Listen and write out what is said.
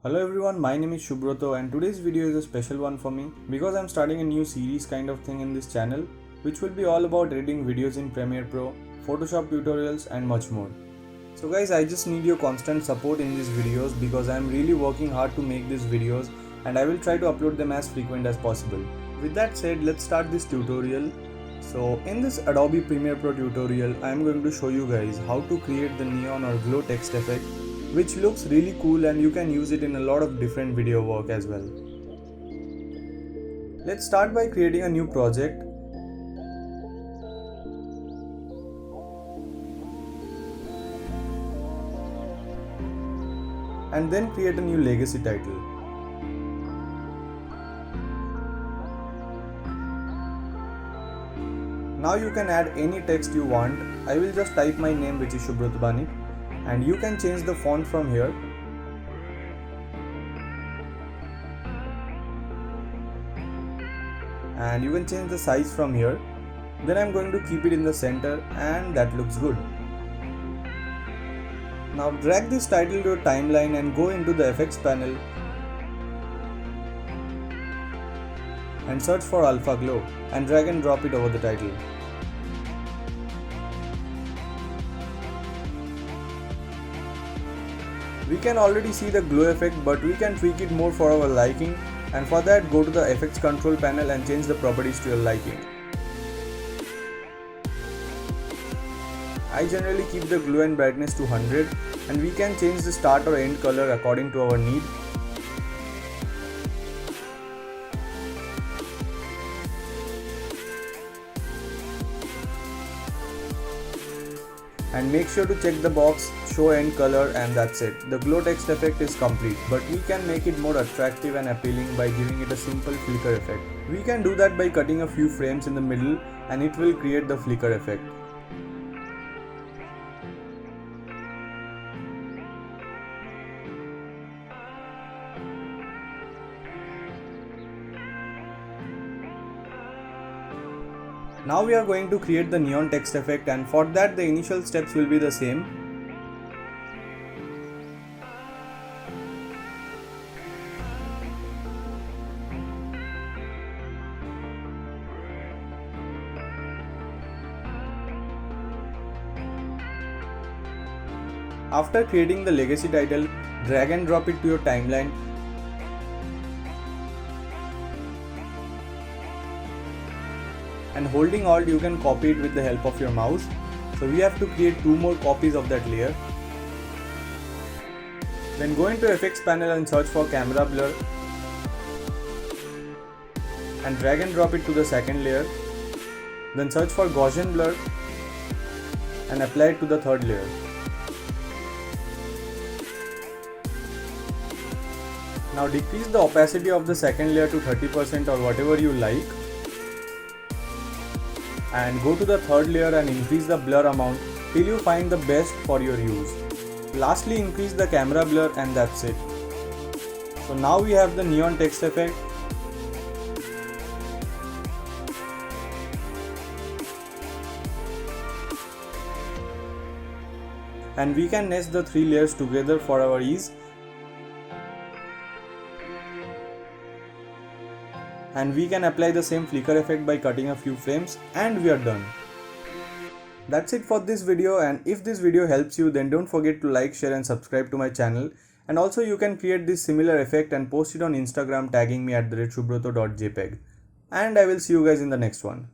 Hello everyone, my name is Shubroto and today's video is a special one for me because I'm starting a new series kind of thing in this channel which will be all about editing videos in Premiere Pro, Photoshop tutorials and much more. So guys, I just need your constant support in these videos because I'm really working hard to make these videos and I will try to upload them as frequent as possible. With that said, let's start this tutorial. So in this Adobe Premiere Pro tutorial, I'm going to show you guys how to create the neon or glow text effect, which looks really cool and you can use it in a lot of different video work as well. Let's start by creating a new project. And then create a new legacy title. Now you can add any text you want. I will just type my name, which is Shubroto Banik, and you can change the font from here. And you can change the size from here. Then I'm going to keep it in the center and that looks good. Now drag this title to your timeline and go into the effects panel and search for Alpha Glow and drag and drop it over the title. We can already see the glow effect, but we can tweak it more for our liking, and for that go to the effects control panel and change the properties to your liking. I generally keep the glow and brightness to 100 and we can change the start or end color according to our need. And make sure to check the box show end color, and that's it. The glow text effect is complete, but we can make it more attractive and appealing by giving it a simple flicker effect. We can do that by cutting a few frames in the middle and it will create the flicker effect. Now we are going to create the neon text effect, and for that the initial steps will be the same. After creating the legacy title, drag and drop it to your timeline. And holding Alt, you can copy it with the help of your mouse. So we have to create 2 more copies of that layer. Then go into effects panel and search for camera blur and drag and drop it to the second layer. Then search for Gaussian blur and apply it to the third layer. Now decrease the opacity of the second layer to 30% or whatever you like. And go to the third layer and increase the blur amount till you find the best for your use. Lastly, increase the camera blur and that's it. So now we have the neon text effect. And we can nest the 3 layers together for our ease. And we can apply the same flicker effect by cutting a few frames, and we are done. That's it for this video, and if this video helps you, then don't forget to like, share and subscribe to my channel. And also you can create this similar effect and post it on Instagram tagging me at @shubroto.jpg. And I will see you guys in the next one.